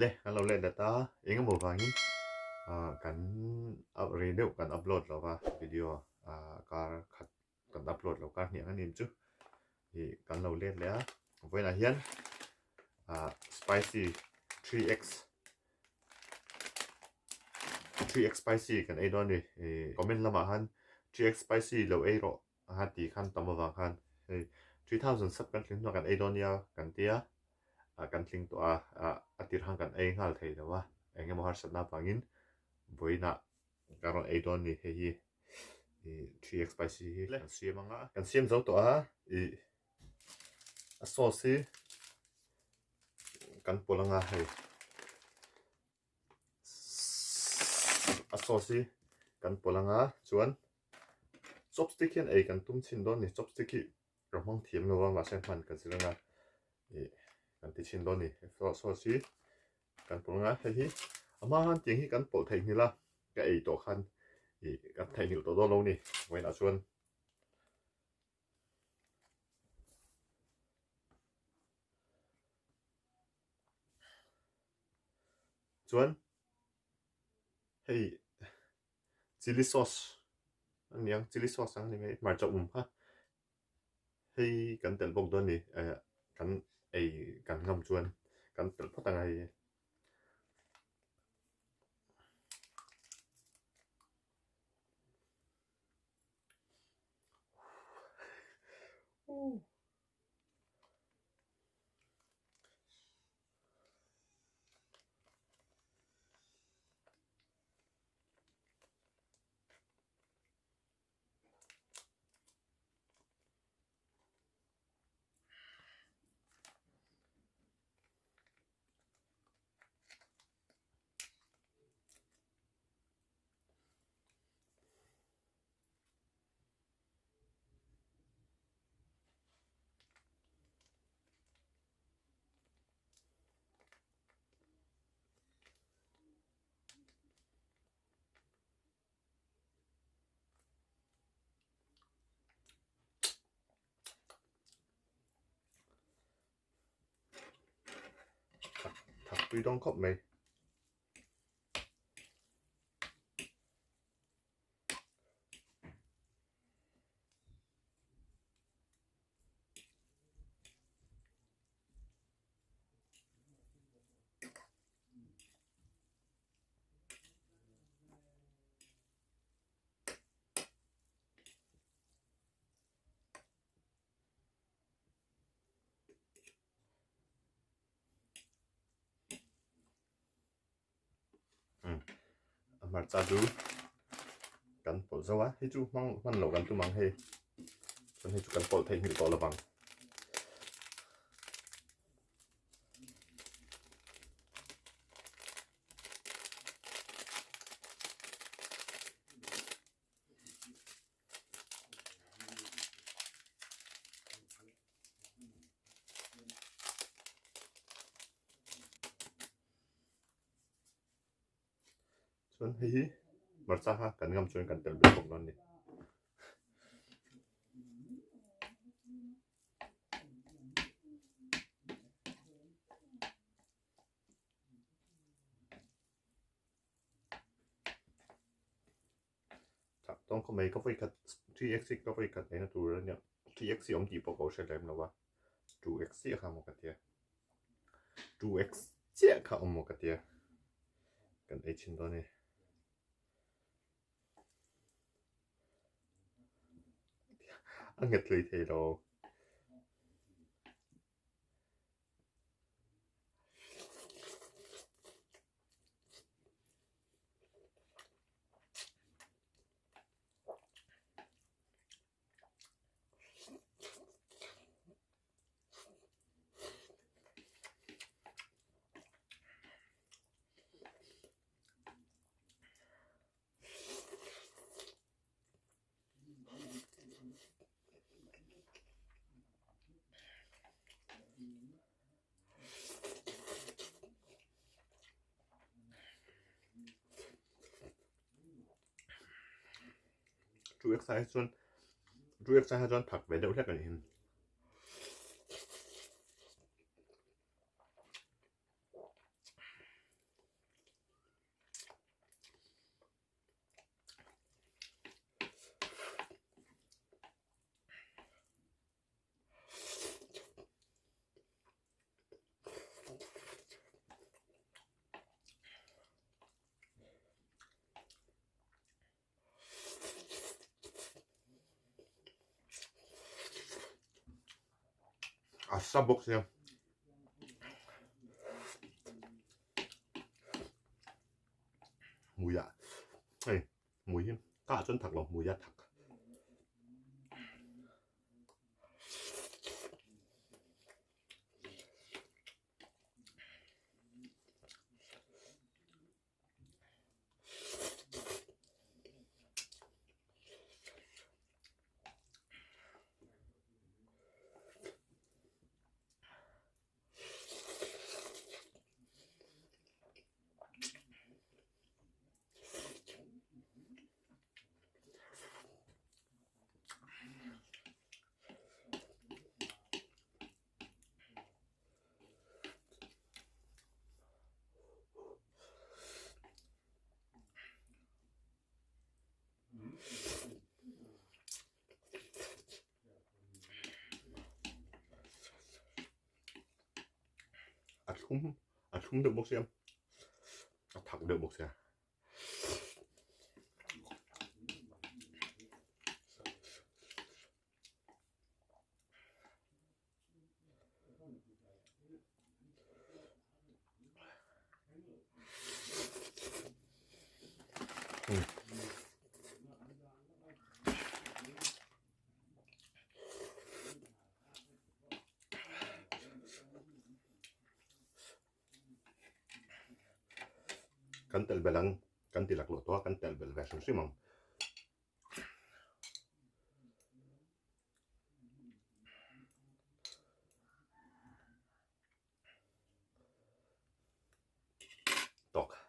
le kan lo le data enga mo wangin kan radio kan upload lo wa video kar khat kan upload lo kar ni anin chu hi kan lo le le voi na hian spicy 3x 3x spicy kan ai don ni comment lama han 3x spicy lo ai ro ha ti khan tamawang khan 3000 sub kan tling no kan ai don ya kan tia kan tling to atir hang kan ai ngal thei dawa enge mo har satna pangin boina karon ai don ni hi 3x spicy kan siam anga kan siam zo to a sauce kan polanga hei a sauce kan polanga chuan chopstick hian ei kan tum chin don ni chopstick hi ramang thiam no wa sen man kan silanga kan ti chin don ni sauce kan polanga hei ama han ting hi kan pol thei ni la ka ei to khan kan thei ni to do lo ni waina chuan hei chili sauce niang chili sauce ang ni mai mar cha ha hei kan tel bok don ni kan ei kan ngam chuan kan tel phatang ai thật tuy đông khóc mày mà cha chú cần bổ dâu á hết chú mong măn lẩu cần chú mong hay cho nên chú cần bổ thành hình to là bằng chuan hi marcha ha kan ngam chuan kan tel be bok non ni tong ko mai ko voi kat 3x ko voi kat nei na tur nia 3x om ti po ko she lem lo wa 2x kha mo katia 2x che kha om mo katia kan ei chin do ni anh nghịch lì thì đồ chú exercise chuan thak ve deuh hlek ani hin bốc xem mùi ạ này mùi hiếm cả chân thật lòng mùi ạ thật ăn không được bốc xem thẳng được bốc xem kan tel belang kan tilak lo to kan tel bel version simang tok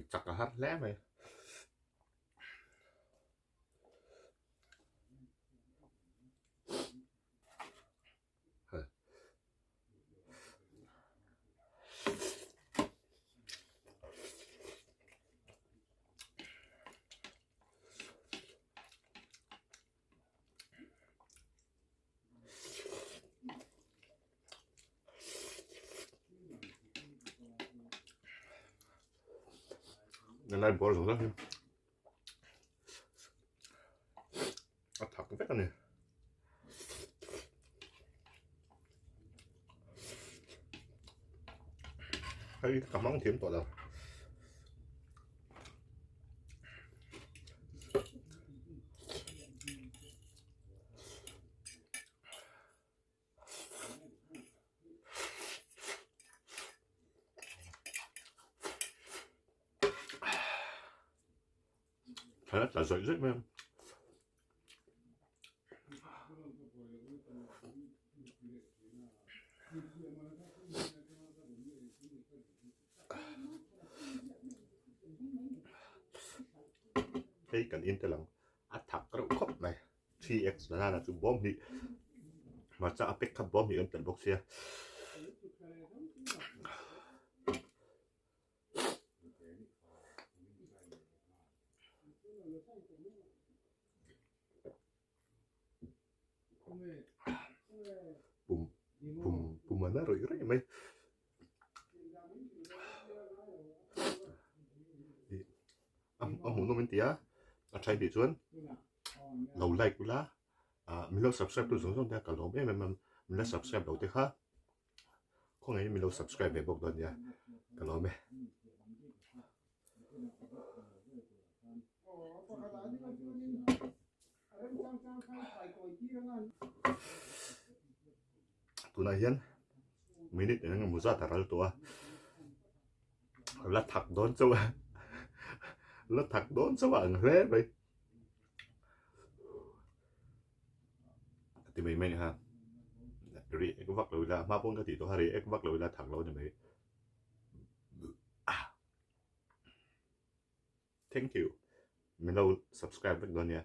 chắc là hát lẽ mày nên lại bỏ xuống đó thật cái này hay cả món thiếm tọa đâu thật là dậy rất em cái cần in lặng ắt thẳng cái độ khóc này 3x là chú bom đi mà cha apek khắp bom thì ấn tận bốc xe bùm mà nó rồi mày muốn nói tía trai bị chuan lâu like là mình lâu subscribe tôi giống như cả lâu mình lâu subscribe đầu tiên khác không ngày mình lâu subscribe về bốc đơn nha cả lâu mẹ tụi này hiền minute này ngang mua ra taral tua là thật đón châu là thật đón châu ăn hết vậy thì mình ha rồi cái vắt lùi là mà bốn cái thì tôi hay cái vắt lùi là thằng lâu như vậy thank you mình đâu subscribe với con nha